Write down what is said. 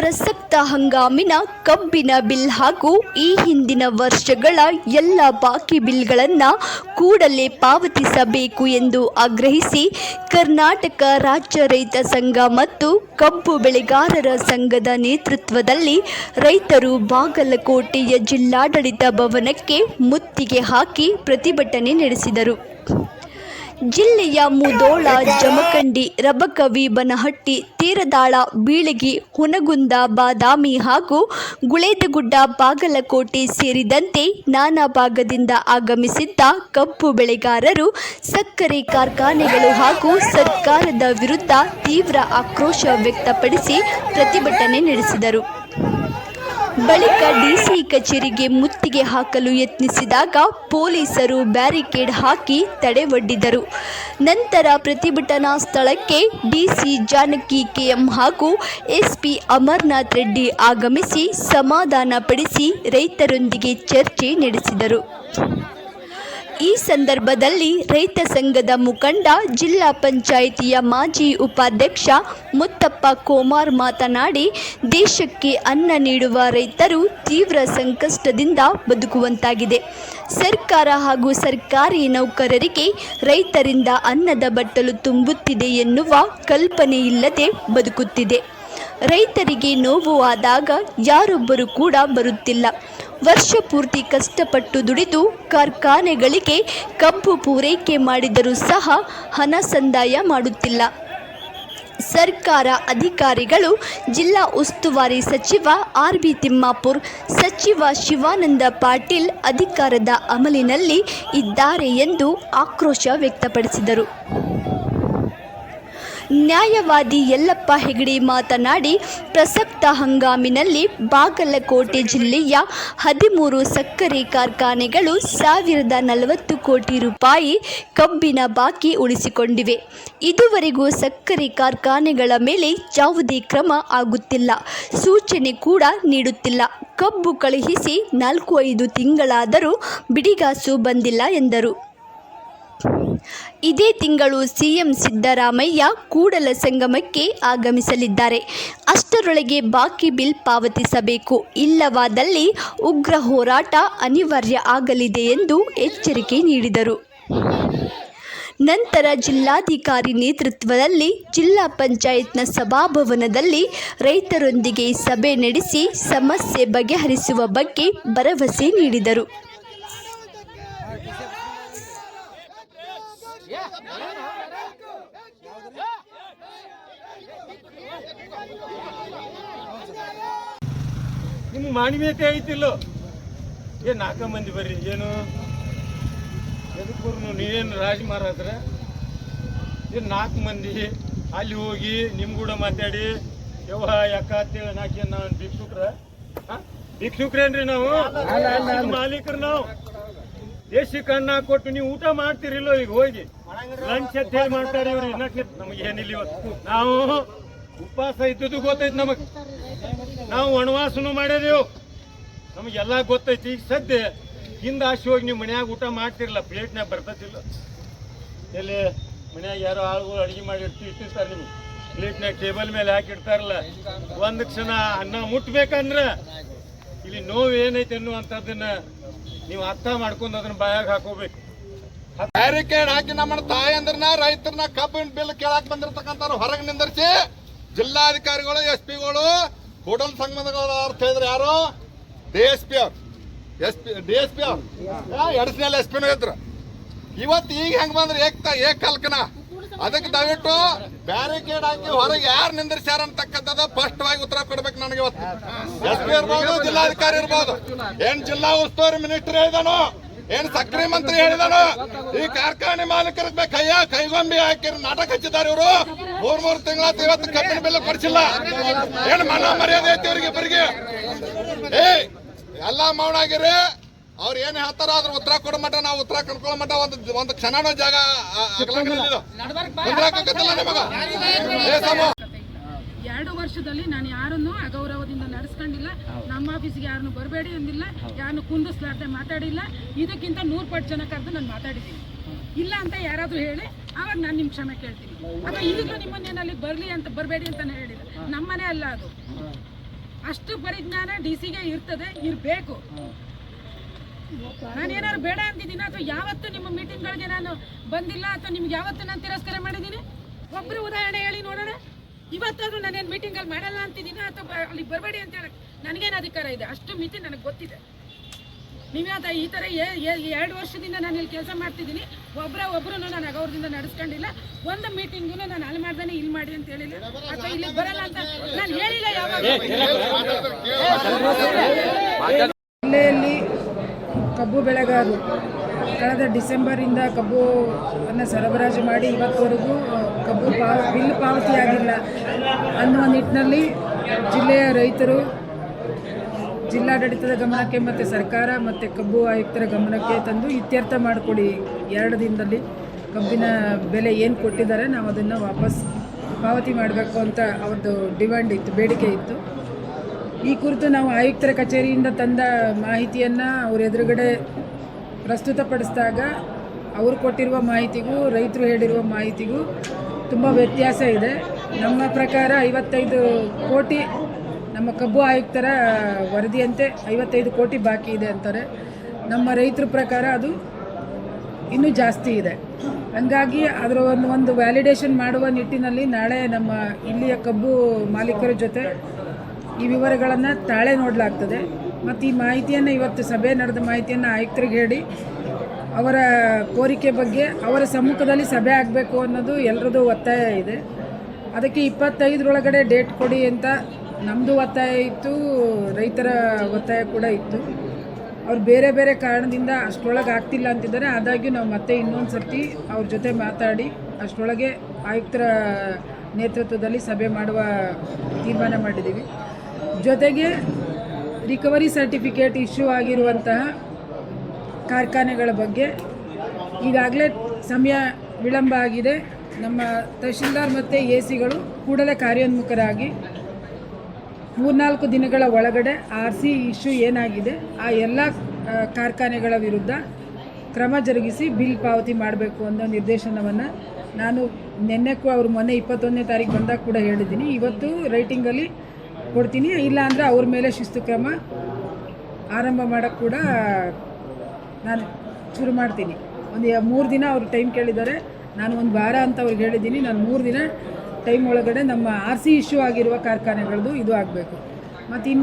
ಪ್ರಸಕ್ತ ಹಂಗಾಮಿನ ಕಬ್ಬಿನ ಬಿಲ್ ಹಾಗೂ ಈ ಹಿಂದಿನ ವರ್ಷಗಳ ಎಲ್ಲ ಬಾಕಿ ಬಿಲ್ಗಳನ್ನು ಕೂಡಲೇ ಪಾವತಿಸಬೇಕು ಎಂದು ಆಗ್ರಹಿಸಿ ಕರ್ನಾಟಕ ರಾಜ್ಯ ರೈತ ಸಂಘ ಮತ್ತು ಕಬ್ಬು ಬೆಳೆಗಾರರ ಸಂಘದ ನೇತೃತ್ವದಲ್ಲಿ ರೈತರು ಬಾಗಲಕೋಟೆಯ ಜಿಲ್ಲಾಡಳಿತ ಭವನಕ್ಕೆ ಮುತ್ತಿಗೆ ಹಾಕಿ ಪ್ರತಿಭಟನೆ ನಡೆಸಿದರು. ಜಿಲ್ಲೆಯ ಮುಧೋಳ, ಜಮಖಂಡಿ, ರಬಕವಿ, ಬನಹಟ್ಟಿ, ತೀರದಾಳ, ಬೀಳಗಿ, ಹುನಗುಂದ, ಬಾದಾಮಿ ಹಾಗೂ ಗುಳೇದಗುಡ್ಡ, ಬಾಗಲಕೋಟೆ ಸೇರಿದಂತೆ ನಾನಾ ಭಾಗದಿಂದ ಆಗಮಿಸಿದ್ದ ಕಬ್ಬು ಬೆಳೆಗಾರರು ಸಕ್ಕರೆ ಕಾರ್ಖಾನೆಗಳು ಹಾಗೂ ಸರ್ಕಾರದ ವಿರುದ್ಧ ತೀವ್ರ ಆಕ್ರೋಶ ವ್ಯಕ್ತಪಡಿಸಿ ಪ್ರತಿಭಟನೆ ನಡೆಸಿದರು. ಬಳಿಕ ಡಿಸಿ ಕಚೇರಿಗೆ ಮುತ್ತಿಗೆ ಹಾಕಲು ಯತ್ನಿಸಿದಾಗ ಪೊಲೀಸರು ಬ್ಯಾರಿಕೇಡ್ ಹಾಕಿ ತಡೆವೊಡ್ಡಿದರು. ನಂತರ ಪ್ರತಿಭಟನಾ ಸ್ಥಳಕ್ಕೆ ಡಿಸಿ ಜಾನಕಿ ಕೆಎಂ ಹಾಗೂ ಎಸ್ಪಿ ಅಮರನಾಥ್ ರೆಡ್ಡಿ ಆಗಮಿಸಿ ಸಮಾಧಾನಪಡಿಸಿ ರೈತರೊಂದಿಗೆ ಚರ್ಚೆ ನಡೆಸಿದರು. ಈ ಸಂದರ್ಭದಲ್ಲಿ ರೈತ ಸಂಘದ ಮುಖಂಡ, ಜಿಲ್ಲಾ ಪಂಚಾಯಿತಿಯ ಮಾಜಿ ಉಪಾಧ್ಯಕ್ಷ ಮುತ್ತಪ್ಪ ಕೋಮಾರ್ ಮಾತನಾಡಿ, ದೇಶಕ್ಕೆ ಅನ್ನ ನೀಡುವ ರೈತರು ತೀವ್ರ ಸಂಕಷ್ಟದಿಂದ ಬದುಕುವಂತಾಗಿದೆ. ಸರ್ಕಾರ ಹಾಗೂ ಸರ್ಕಾರಿ ನೌಕರರಿಗೆ ರೈತರಿಂದ ಅನ್ನದ ಬಟ್ಟಲು ತುಂಬುತ್ತಿದೆ ಎನ್ನುವ ಕಲ್ಪನೆಯಿಲ್ಲದೆ ಬದುಕುತ್ತಿದೆ. ರೈತರಿಗೆ ನೋವು ಆದಾಗ ಯಾರೊಬ್ಬರು ಕೂಡ ಬರುತ್ತಿಲ್ಲ. ವರ್ಷ ಪೂರ್ತಿ ಕಷ್ಟಪಟ್ಟು ದುಡಿದು ಕಾರ್ಖಾನೆಗಳಿಗೆ ಕಬ್ಬು ಪೂರೈಕೆ ಮಾಡಿದರೂ ಸಹ ಹಣ ಸಂದಾಯ ಮಾಡುತ್ತಿಲ್ಲ. ಸರ್ಕಾರ ಅಧಿಕಾರಿಗಳು, ಜಿಲ್ಲಾ ಉಸ್ತುವಾರಿ ಸಚಿವ ಆರ್.ಬಿ. ತಿಮ್ಮಾಪುರ್, ಸಚಿವ ಶಿವಾನಂದ ಪಾಟೀಲ್ ಅಧಿಕಾರದ ಅಮಲಿನಲ್ಲಿ ಇದ್ದಾರೆ ಎಂದು ಆಕ್ರೋಶ ವ್ಯಕ್ತಪಡಿಸಿದರು. ನ್ಯಾಯವಾದಿ ಯಲ್ಲಪ್ಪ ಹೆಗಡೆ ಮಾತನಾಡಿ, ಪ್ರಸಕ್ತ ಹಂಗಾಮಿನಲ್ಲಿ ಬಾಗಲಕೋಟೆ ಜಿಲ್ಲೆಯ 13 ಸಕ್ಕರೆ ಕಾರ್ಖಾನೆಗಳು 1040 ಕೋಟಿ ರೂಪಾಯಿ ಕಬ್ಬಿನ ಬಾಕಿ ಉಳಿಸಿಕೊಂಡಿವೆ. ಇದುವರೆಗೂ ಸಕ್ಕರೆ ಕಾರ್ಖಾನೆಗಳ ಮೇಲೆ ಯಾವುದೇ ಕ್ರಮ ಆಗುತ್ತಿಲ್ಲ, ಸೂಚನೆ ಕೂಡ ನೀಡುತ್ತಿಲ್ಲ. ಕಬ್ಬು ಕಳುಹಿಸಿ 4-5 ತಿಂಗಳಾದರೂ ಬಿಡಿಗಾಸು ಬಂದಿಲ್ಲ ಎಂದರು. ಇದೇ ತಿಂಗಳು ಸಿಎಂ ಸಿದ್ದರಾಮಯ್ಯ ಕೂಡಲ ಸಂಗಮಕ್ಕೆ ಆಗಮಿಸಲಿದ್ದಾರೆ. ಅಷ್ಟರೊಳಗೆ ಬಾಕಿ ಬಿಲ್ ಪಾವತಿಸಬೇಕು, ಇಲ್ಲವಾದಲ್ಲಿ ಉಗ್ರ ಹೋರಾಟ ಅನಿವಾರ್ಯ ಆಗಲಿದೆ ಎಂದು ಎಚ್ಚರಿಕೆ ನೀಡಿದರು. ನಂತರ ಜಿಲ್ಲಾಧಿಕಾರಿ ನೇತೃತ್ವದಲ್ಲಿ ಜಿಲ್ಲಾ ಪಂಚಾಯತ್ನ ಸಭಾಭವನದಲ್ಲಿ ರೈತರೊಂದಿಗೆ ಸಭೆ ನಡೆಸಿ ಸಮಸ್ಯೆ ಬಗೆಹರಿಸುವ ಬಗ್ಗೆ ಭರವಸೆ ನೀಡಿದರು. ನಿಮ್ಗೆ ಮಾನವೀಯತೆ ಐತಿಲ್ಲೋ? ಏನು 4 ಮಂದಿ ಬರ್ರಿ, ಏನು ಎದಕ್ಕೂರು ನೀವೇನು ರಾಜ ಮಾರಾದ್ರ? ಏನು 4 ಮಂದಿ ಅಲ್ಲಿ ಹೋಗಿ ನಿಮ್ಮ ಕೂಡ ಮಾತಾಡಿ ಯವ್ವ ಯಾಕ ಅಂತೇಳಿ 4 ನಾವು ಭಿಕ್ಷುಕ್ರ? ಭಿಕ್ಷುಕ್ರೇನ್ರಿ ನಾವು? ಮಾಲೀಕರು ನಾವು. ದೇಶಕ್ಕೆ ಅನ್ನ ಕೊಟ್ಟು ನೀವು ಊಟ ಮಾಡ್ತೀರಿಲ್ಲೋ? ಈಗ ಹೋಗಿ ಲಂಚ್ ಅಂತ ಹೇಳಿ ಮಾಡ್ತಾರೆ ಇವ್ರು. ನಮಗೆ ಏನಿಲ್ಲ ಇವತ್ತು. ನಾವು ಉಪವಾಸ ಇದ್ದದ್ದು ಗೊತ್ತೈತಿ ನಮಗೆ. ನಾವು ವನವಾಸನು ಮಾಡ್ಯಾದೇವು, ನಮಗೆಲ್ಲ ಗೊತ್ತೈತಿ. ಈಗ ಸದ್ಯ ಹಿಂದ ಆಶೆ ಹೋಗಿ ನೀವು ಮನ್ಯಾಗ ಊಟ ಮಾಡ್ತಿರಲ್ಲ, ಪ್ಲೇಟ್ನಾಗ ಬರ್ತತಿಲ್ಲ. ಎಲ್ಲಿ ಮನ್ಯಾಗ ಯಾರೋ ಆಳುಗಳು ಅಡುಗೆ ಮಾಡಿ ಇಟ್ಟಿರ್ತಾರೆ, ನಿಮ್ಗೆ ಪ್ಲೇಟ್ನಾಗ ಟೇಬಲ್ ಮೇಲೆ ಹಾಕಿಡ್ತಾರಲ್ಲ. ಒಂದು ಕ್ಷಣ ಅನ್ನ ಮುಟ್ಬೇಕಂದ್ರೆ ಇಲ್ಲಿ ನೋವು ಏನೈತೆ ಅನ್ನುವಂಥದ್ದನ್ನ ನೀವು ಅರ್ಥ ಮಾಡ್ಕೊಂಡು ಅದನ್ನ ಬಾಯಾಗ ಹಾಕೋಬೇಕು. ಬ್ಯಾರಿಕೇಡ್ ಹಾಕಿ ನಮ್ಮ ತಾಯಿ ಅಂದ್ರನ ರೈತರನ್ನ ಕಬ್ಬಿನ ಬಿಲ್ ಕೇಳಾಕ್ ಬಂದಿರತಕ್ಕಂಥ ಹೊರಗೆ ನಿಂದರ್ಸಿ ಜಿಲ್ಲಾಧಿಕಾರಿಗಳು, ಎಸ್ಪಿಗಳು, ಕೂಡಲ ಸಂಘದ ಅರ್ಥ ಹೇಳಿದ್ರೆ ಯಾರು? ಡಿಎಸ್ಪಿ ಅವ್ರು ಎಡಸ್ನಲ್ಲಿ ಎಸ್ಪಿನೂ ಇದ್ರು. ಇವತ್ತು ಈಗ ಹೆಂಗ್ ಬಂದ್ರೆ ಏಕ್ ಕಲ್ಕನ. ಅದಕ್ಕೆ ದಯವಿಟ್ಟು ಬ್ಯಾರಿಕೇಡ್ ಹಾಕಿ ಹೊರಗೆ ಯಾರು ನಿಂದಿರ್ಸ್ಯಾರ ಅಂತಕ್ಕಂಥದ್ದು ಸ್ಪಷ್ಟವಾಗಿ ಉತ್ತರ ಕೊಡ್ಬೇಕು ನನಗೆ. ಇವತ್ತು ಎಸ್ಪಿ ಇರ್ಬೋದು, ಜಿಲ್ಲಾಧಿಕಾರಿ ಇರ್ಬೋದು, ಏನ್ ಜಿಲ್ಲಾ ಉಸ್ತುವಾರಿ ಮಿನಿಸ್ಟರ್ ಹೇಳಿದಾನು, ಏನ್ ಸಕ್ರೆ ಮಂತ್ರಿ ಹೇಳಿದಾನು, ಈ ಕಾರ್ಖಾನೆ ಮಾಲೀಕರಿಗೆ ಕೈಗೊಂಬಿ ಹಾಕಿ ನಾಟಕ ಹಚ್ಚಿದ್ದಾರೆ ಇವರು. 3 ತಿಂಗಳ ಇವತ್ತು ಕಬ್ಬಿನ ಬೆಲೆ ಕೊಡಿಸಿಲ್ಲ. ಏನ್ ಮನ ಮರ್ಯಾದೆ ಐತಿ ಇವ್ರಿಗೆ ಇಬ್ಬರಿಗೆ? ಎಲ್ಲ ಮೌನ ಆಗಿರಿ. ಅವ್ರು ಏನ್ ಹೇಳ್ತಾರ ಅದ್ರ ಉತ್ತರ ಕೊಡ ಮಟ್ಟ ನಾವು ಉತ್ತರ ಕಳ್ಕೊಳ್ಳೋ ಮಟ್ಟ ಒಂದು ಕ್ಷಣನೂ ಜಾಗ ನಿಮಗ. 2 ವರ್ಷದಲ್ಲಿ ನಾನು ಯಾರನ್ನು ಅಗೌರವದಿಂದ ನಡೆಸ್ಕೊಂಡಿಲ್ಲ. ನಮ್ಮ ಆಫೀಸ್ಗೆ ಯಾರನ್ನು ಬರಬೇಡಿ ಅಂದಿಲ್ಲ, ಯಾರನ್ನು ಕುಂದಿಸ್ಲಾರ್ದೆ ಮಾತಾಡಿಲ್ಲ. ಇದಕ್ಕಿಂತ 100 ಪಟ್ಟು ಜನ ಕರೆದು ನಾನು ಮಾತಾಡಿದ್ದೀನಿ. ಇಲ್ಲ ಅಂತ ಯಾರಾದರೂ ಹೇಳಿ ಆವಾಗ ನಾನು ನಿಮ್ಮ ಕ್ಷಮೆ ಕೇಳ್ತೀನಿ. ಅಥವಾ ಈಗಲೂ ನಿಮ್ಮನ್ನೇನು ಅಲ್ಲಿಗೆ ಬರಲಿ ಅಂತ ಬರಬೇಡಿ ಅಂತಾನೆ ಹೇಳಿದೆ. ನಮ್ಮನೆ ಅಲ್ಲ ಅದು. ಅಷ್ಟು ಪರಿಜ್ಞಾನ DC ಗೆ ಇರಬೇಕು. ನಾನೇನಾದ್ರು ಬೇಡ ಅಂತಿದ್ದೀನಿ ಅಥವಾ ಯಾವತ್ತು ನಿಮ್ಮ ಮೀಟಿಂಗ್ಗಳಿಗೆ ನಾನು ಬಂದಿಲ್ಲ ಅಥವಾ ನಿಮ್ಗೆ ಯಾವತ್ತು ನಾನು ತಿರಸ್ಕಾರ ಮಾಡಿದ್ದೀನಿ? ಒಬ್ಬರು ಉದಾಹರಣೆ ಹೇಳಿ ನೋಡೋಣ. ಇವತ್ತಾದ್ರೂ ನಾನೇನು ಮೀಟಿಂಗಲ್ಲಿ ಮಾಡಲ್ಲ ಅಂತಿದ್ದೀನಿ ಅಥವಾ ಅಲ್ಲಿ ಬರಬೇಡಿ ಅಂತ ಹೇಳಕ್ಕೆ ನನಗೇನು ಅಧಿಕಾರ ಇದೆ? ಅಷ್ಟು ಮಿತಿ ನನಗೆ ಗೊತ್ತಿದೆ. ನೀವ್ಯಾತ ಈ ಥರ 2 ವರ್ಷದಿಂದ ನಾನು ಇಲ್ಲಿ ಕೆಲಸ ಮಾಡ್ತಿದ್ದೀನಿ, ಒಬ್ಬರು ನಾನು ಅಗೌರದಿಂದ ನಡೆಸ್ಕೊಂಡಿಲ್ಲ. ಒಂದು ಮೀಟಿಂಗು ನಾನು ಅಲ್ಲಿ ಮಾಡ್ದಾನೆ ಇಲ್ಲಿ ಮಾಡಿ ಅಂತ ಹೇಳಿಲ್ಲ ಅಥವಾ ಇಲ್ಲಿ ಬರಲ್ಲ ಅಂತ ನಾನು ಹೇಳಿಲ್ಲ ಯಾವಾಗ. ಜಿಲ್ಲೆಯಲ್ಲಿ ಕಬ್ಬು ಬೆಳೆಗಾರರು ಕಳೆದ ಡಿಸೆಂಬರಿಂದ ಕಬ್ಬನ್ನು ಸರಬರಾಜು ಮಾಡಿ ಇವತ್ತವರೆಗೂ ಕಬ್ಬು ಬಿಲ್ ಪಾವತಿಯಾಗಿಲ್ಲ ಅನ್ನುವ ನಿಟ್ಟಿನಲ್ಲಿ ಜಿಲ್ಲೆಯ ರೈತರು ಜಿಲ್ಲಾಡಳಿತದ ಗಮನಕ್ಕೆ ಮತ್ತು ಸರ್ಕಾರ ಮತ್ತು ಕಬ್ಬು ಆಯುಕ್ತರ ಗಮನಕ್ಕೆ ತಂದು ಇತ್ಯರ್ಥ ಮಾಡಿಕೊಡಿ, 2 ದಿನದಲ್ಲಿ ಕಬ್ಬಿನ ಬೆಲೆ ಏನು ಕೊಟ್ಟಿದ್ದಾರೆ ನಾವು ಅದನ್ನು ವಾಪಸ್ ಪಾವತಿ ಮಾಡಬೇಕು ಅಂತ ಅವ್ರದ್ದು ಡಿಮ್ಯಾಂಡ್ ಇತ್ತು, ಬೇಡಿಕೆ ಇತ್ತು. ಈ ಕುರಿತು ನಾವು ಆಯುಕ್ತರ ಕಚೇರಿಯಿಂದ ತಂದ ಮಾಹಿತಿಯನ್ನು ಅವ್ರ ಎದುರುಗಡೆ ಪ್ರಸ್ತುತಪಡಿಸಿದಾಗ ಅವರು ಕೊಟ್ಟಿರುವ ಮಾಹಿತಿಗೂ ರೈತರು ಹೇಳಿರುವ ಮಾಹಿತಿಗೂ ತುಂಬ ವ್ಯತ್ಯಾಸ ಇದೆ. ನಮ್ಮ ಪ್ರಕಾರ 55 ಕೋಟಿ ನಮ್ಮ ಕಬ್ಬು ಆಯುಕ್ತರ ವರದಿಯಂತೆ 55 ಕೋಟಿ ಬಾಕಿ ಇದೆ ಅಂತಾರೆ. ನಮ್ಮ ರೈತರ ಪ್ರಕಾರ ಅದು ಇನ್ನೂ ಜಾಸ್ತಿ ಇದೆ. ಹಂಗಾಗಿ ಅದರ ಒಂದು ವ್ಯಾಲಿಡೇಷನ್ ಮಾಡುವ ನಿಟ್ಟಿನಲ್ಲಿ ನಾಳೆ ನಮ್ಮ ಇಲ್ಲಿಯ ಕಬ್ಬು ಮಾಲೀಕರ ಜೊತೆ ಈ ವಿವರಗಳನ್ನು ತಾಳೆ ನೋಡಲಾಗ್ತದೆ. ಮತ್ತು ಈ ಮಾಹಿತಿಯನ್ನು ಇವತ್ತು ಸಭೆ ನಡೆದ ಮಾಹಿತಿಯನ್ನು ಆಯುಕ್ತರಿಗೆ ಹೇಳಿ ಅವರ ಕೋರಿಕೆ ಬಗ್ಗೆ ಅವರ ಸಮ್ಮುಖದಲ್ಲಿ ಸಭೆ ಆಗಬೇಕು ಅನ್ನೋದು ಎಲ್ಲರದ್ದು ಒತ್ತಾಯ ಇದೆ. ಅದಕ್ಕೆ 25ರೊಳಗಡೆ ಡೇಟ್ ಕೊಡಿ ಅಂತ ನಮ್ಮದು ಒತ್ತಾಯ ಇತ್ತು, ರೈತರ ಒತ್ತಾಯ ಕೂಡ ಇತ್ತು. ಅವ್ರು ಬೇರೆ ಬೇರೆ ಕಾರಣದಿಂದ ಅಷ್ಟರೊಳಗೆ ಆಗ್ತಿಲ್ಲ ಅಂತಿದ್ದಾರೆ. ಆದಾಗ್ಯೂ ನಾವು ಮತ್ತೆ ಇನ್ನೊಂದು ಸರ್ತಿ ಅವ್ರ ಜೊತೆ ಮಾತಾಡಿ ಅಷ್ಟರೊಳಗೆ ಆಯುಕ್ತರ ನೇತೃತ್ವದಲ್ಲಿ ಸಭೆ ಮಾಡುವ ತೀರ್ಮಾನ ಮಾಡಿದ್ದೀವಿ. ಜೊತೆಗೆ ರಿಕವರಿ ಸರ್ಟಿಫಿಕೇಟ್ ಇಶ್ಯೂ ಆಗಿರುವಂತಹ ಕಾರ್ಖಾನೆಗಳ ಬಗ್ಗೆ ಈಗಾಗಲೇ ಸಮಯ ವಿಳಂಬ ಆಗಿದೆ. ನಮ್ಮ ತಹಶೀಲ್ದಾರ್ ಮತ್ತು AC ಕೂಡಲೇ ಕಾರ್ಯೋನ್ಮುಖರಾಗಿ 3-4 ದಿನಗಳ ಒಳಗಡೆ RC ಇಶ್ಯೂ ಏನಾಗಿದೆ ಆ ಎಲ್ಲ ಕಾರ್ಖಾನೆಗಳ ವಿರುದ್ಧ ಕ್ರಮ ಜರುಗಿಸಿ ಬಿಲ್ ಪಾವತಿ ಮಾಡಬೇಕು ಅನ್ನೋ ನಿರ್ದೇಶನವನ್ನು ನಾನು ಅವ್ರು ಮೊನ್ನೆ 21ನೇ ತಾರೀಕು ಬಂದಾಗ ಕೂಡ ಹೇಳಿದ್ದೀನಿ. ಇವತ್ತು ರೈಟಿಂಗಲ್ಲಿ ಕೊಡ್ತೀನಿ. ಇಲ್ಲ ಅಂದರೆ ಅವ್ರ ಮೇಲೆ ಶಿಸ್ತು ಕ್ರಮ ಆರಂಭ ಮಾಡೋಕ್ಕೆ ಕೂಡ ನಾನು ಶುರು ಮಾಡ್ತೀನಿ. ಒಂದು 3 ದಿನ ಅವರು ಟೈಮ್ ಕೇಳಿದ್ದಾರೆ. ನಾನು 1 ವಾರ ಅಂತ ಅವ್ರಿಗೆ ಹೇಳಿದ್ದೀನಿ. ನಾನು 3 ದಿನ ಟೈಮ್ ಒಳಗಡೆ ನಮ್ಮ RC ಇಶ್ಯೂ ಆಗಿರುವ ಕಾರ್ಖಾನೆಗಳದ್ದು ಇದು ಆಗಬೇಕು. ಮತ್ತು ಇನ್ನು